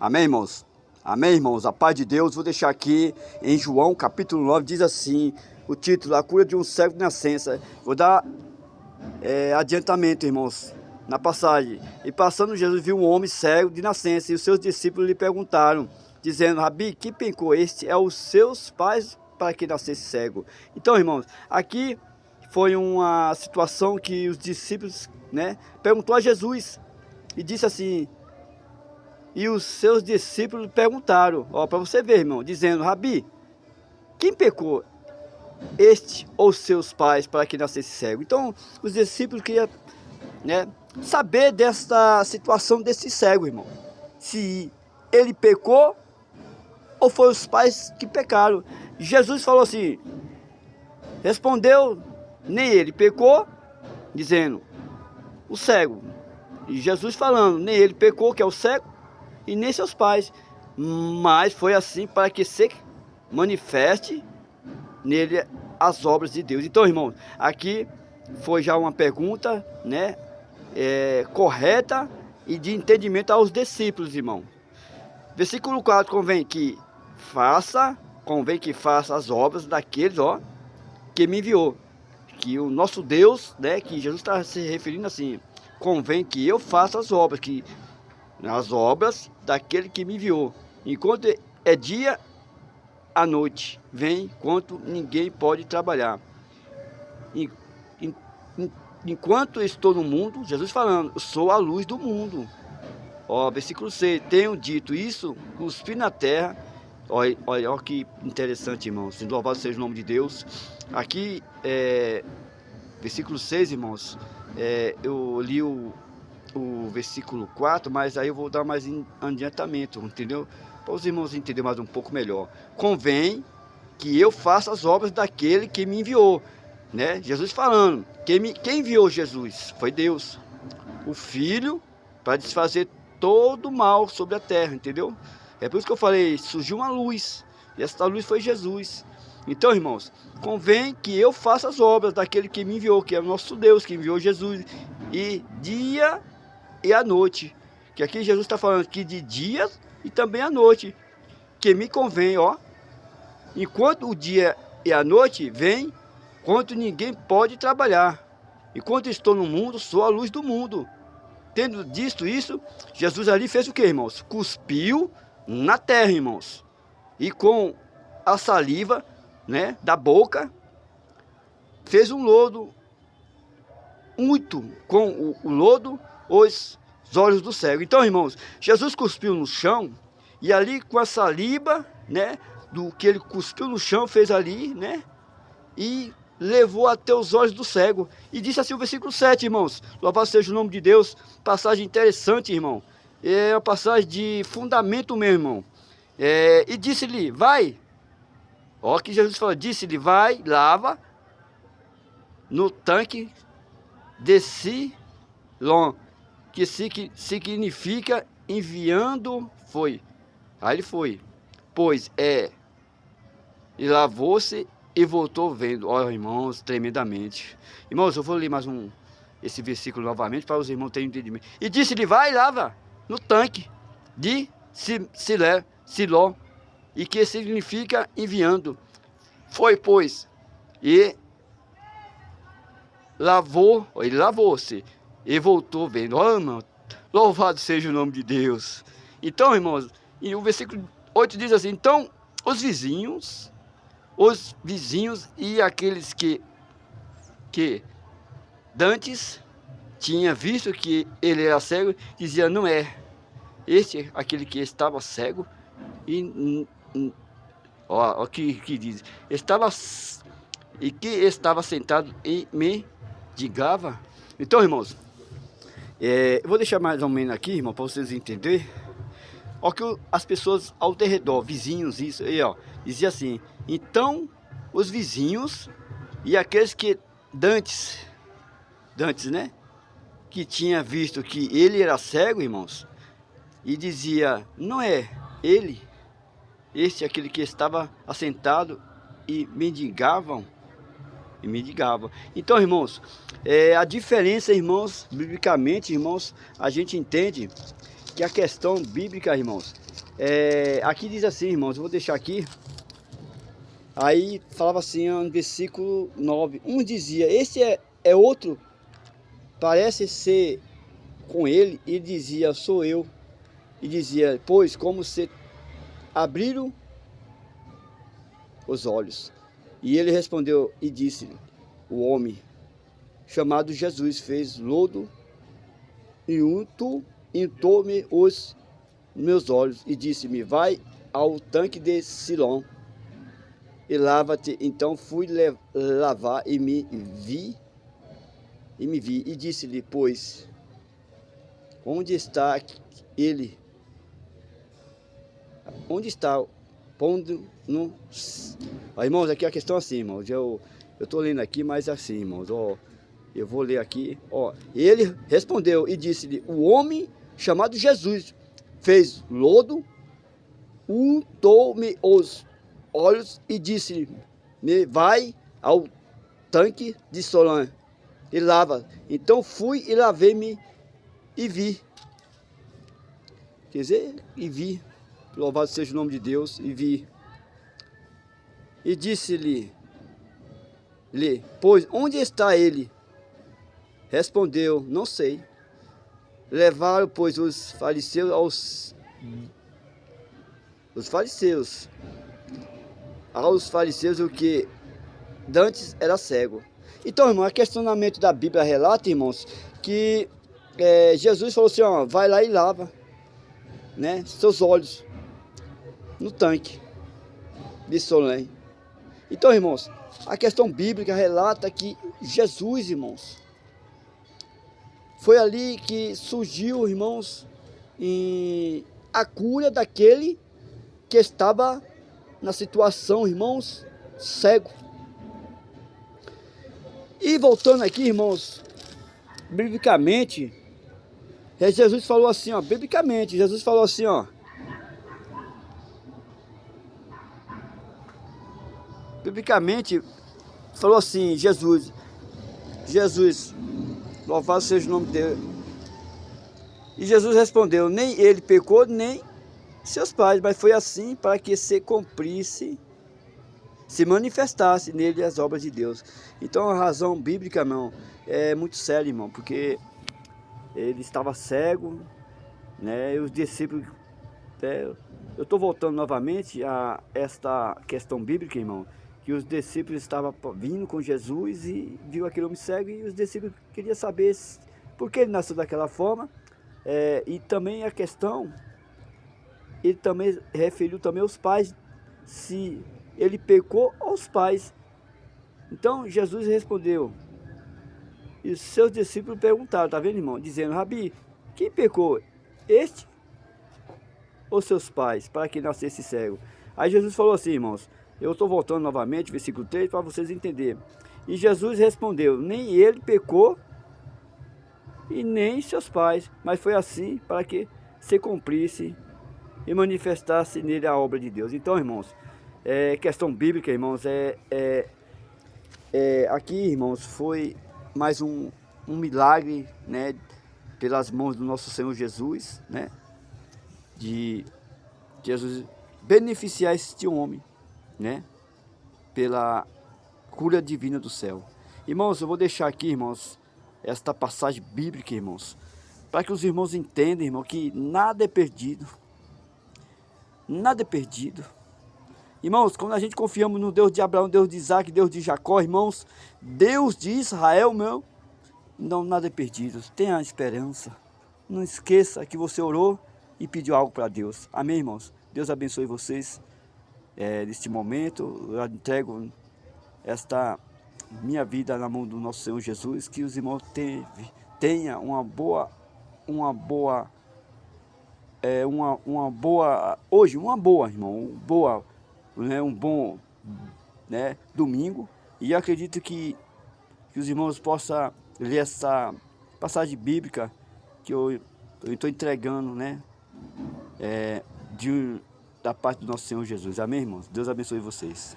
Amém, irmãos? Amém, irmãos? A paz de Deus, vou deixar aqui em João, capítulo 9, diz assim, o título, a cura de um cego de nascença. Vou dar adiantamento, irmãos, na passagem. E passando, Jesus viu um homem cego de nascença, e os seus discípulos lhe perguntaram, dizendo, Rabi, que pecou este é os seus pais para que nascesse cego? Então, irmãos, aqui foi uma situação que os discípulos, perguntou a Jesus, e disse assim, e os seus discípulos perguntaram, para você ver, irmão, dizendo, Rabi, quem pecou, este ou seus pais, para que nascesse cego? Então, os discípulos queriam, saber desta situação desse cego, irmão. Se ele pecou ou foi os pais que pecaram. Jesus falou assim, respondeu, nem ele pecou, dizendo, o cego. E Jesus falando, nem ele pecou, que é o cego, e nem seus pais, mas foi assim para que se manifeste nele as obras de Deus. Então, irmão, aqui foi já uma pergunta, correta e de entendimento aos discípulos, irmão. Versículo 4, convém que faça as obras daqueles, que me enviou. Que o nosso Deus, que Jesus está se referindo assim, convém que eu faça as obras daquele que me enviou. Enquanto é dia, à noite vem, enquanto ninguém pode trabalhar. Enquanto estou no mundo, Jesus falando, eu sou a luz do mundo. Versículo 6, tenho dito isso, cuspi na terra. Olha que interessante, irmãos, louvado seja o nome de Deus. Aqui, versículo 6, irmãos, eu li o versículo 4, mas aí eu vou dar mais adiantamento, entendeu? Para os irmãos entenderem mais um pouco melhor. Convém que eu faça as obras daquele que me enviou, Jesus falando, quem enviou Jesus? Foi Deus, o Filho, para desfazer todo o mal sobre a terra, entendeu? É por isso que eu falei, surgiu uma luz, e essa luz foi Jesus. Então, irmãos, convém que eu faça as obras daquele que me enviou, que é o nosso Deus, que enviou Jesus, e dia e à noite, que aqui Jesus está falando que de dia e também à noite, que me convém, enquanto o dia e a noite vem, enquanto ninguém pode trabalhar, enquanto estou no mundo, sou a luz do mundo. Tendo dito isso, Jesus ali fez o que, irmãos? Cuspiu na terra, irmãos, e com a saliva, da boca, fez um lodo, muito com o lodo, os olhos do cego. Então, irmãos, Jesus cuspiu no chão, e ali com a saliva, do que ele cuspiu no chão, fez ali, e levou até os olhos do cego. E disse assim o versículo 7, irmãos, louvado seja o nome de Deus, passagem interessante, irmão, é uma passagem de fundamento mesmo, irmão. E disse-lhe, vai, que Jesus falou, disse-lhe, vai, lava no tanque de Silom, que significa enviando, foi. Aí ele foi, pois e lavou-se e voltou vendo. Irmãos, tremendamente. Irmãos, eu vou ler mais esse versículo novamente para os irmãos terem entendimento. E disse-lhe, vai e lava no tanque de Silom, e que significa enviando. Foi, pois, e ele lavou-se e voltou vendo. Irmão, louvado seja o nome de Deus. Então, irmãos, e o versículo 8 diz assim, então os vizinhos e aqueles que dantes tinha visto que ele era cego, dizia, não é este aquele que estava cego? E o que diz, estava sentado e mendigava. Então, irmãos, eu vou deixar mais ou menos aqui, irmão, para vocês entenderem. Que as pessoas ao redor, vizinhos, isso aí, dizia assim, então os vizinhos e aqueles que dantes, que tinha visto que ele era cego, irmãos, e dizia, não é ele, aquele que estava assentado e mendigavam. Então, irmãos, a diferença, irmãos, biblicamente, irmãos, a gente entende que a questão bíblica, irmãos, aqui diz assim, irmãos, eu vou deixar aqui. Aí falava assim no versículo 9, um dizia, esse é outro, parece ser com ele, e dizia, sou eu. E dizia, pois como se abriram os olhos. E ele respondeu e disse, o homem chamado Jesus fez lodo e untou-me os meus olhos e disse-me, vai ao tanque de Silom e lava-te. Então fui lavar e me vi e disse-lhe, pois onde está ele? Onde está? Pondo no... Ó, irmãos, aqui a questão é assim, irmãos. Eu estou lendo aqui, mas assim, irmãos, ó, eu vou ler aqui. Ó, ele respondeu e disse-lhe, o homem chamado Jesus fez lodo, untou-me os olhos e disse-me, vai ao tanque de Solã e lava. Então fui e lavei-me e vi. Quer dizer, e vi. Louvado seja o nome de Deus, e vi. E disse-lhe, pois onde está ele? Respondeu, não sei. Levaram, pois, os fariseus aos fariseus o que dantes era cego. Então, irmão, o questionamento da Bíblia relata, irmãos, que Jesus falou assim, ó, vai lá e lava, né, seus olhos no tanque de Solém. Então, irmãos, a questão bíblica relata que Jesus, irmãos, foi ali que surgiu, irmãos, a cura daquele que estava na situação, irmãos, cego. E voltando aqui, irmãos, biblicamente, Jesus falou assim, ó, biblicamente, Jesus falou assim, ó, biblicamente, falou assim, Jesus, louvado seja o nome dele. E Jesus respondeu, nem ele pecou, nem seus pais, mas foi assim para que se cumprisse, se manifestasse nele as obras de Deus. Então a razão bíblica, irmão, é muito séria, irmão, porque ele estava cego, né, e os discípulos... eu estou voltando novamente a esta questão bíblica, irmão, que os discípulos estavam vindo com Jesus e viu aquele homem cego e os discípulos queriam saber por que ele nasceu daquela forma. E também a questão, ele também referiu também aos pais, se ele pecou aos pais. Então Jesus respondeu, e os seus discípulos perguntaram, tá vendo, irmão? Dizendo, Rabi, quem pecou? Este ou seus pais, para que nascesse cego? Aí Jesus falou assim, irmãos, eu estou voltando novamente, versículo 3, para vocês entenderem. E Jesus respondeu, nem ele pecou, e nem seus pais, mas foi assim para que se cumprisse e manifestasse nele a obra de Deus. Então, irmãos, questão bíblica, irmãos, aqui, irmãos, foi mais um milagre, né, pelas mãos do nosso Senhor Jesus, né, de Jesus beneficiar este homem, né, pela cura divina do céu. Irmãos, eu vou deixar aqui, irmãos, esta passagem bíblica, irmãos, para que os irmãos entendam, irmão, que nada é perdido. Nada é perdido. Irmãos, quando a gente confiamos no Deus de Abraão, Deus de Isaac, Deus de Jacó, irmãos, Deus de Israel, meu, não, nada é perdido. Tenha esperança. Não esqueça que você orou e pediu algo para Deus. Amém, irmãos? Deus abençoe vocês neste momento. Eu entrego esta minha vida na mão do nosso Senhor Jesus. Que os irmãos tenham uma boa, irmão, né, um bom, né, domingo. E eu acredito que os irmãos possam ler essa passagem bíblica que eu estou entregando, né, da parte do nosso Senhor Jesus. Amém, irmãos? Deus abençoe vocês.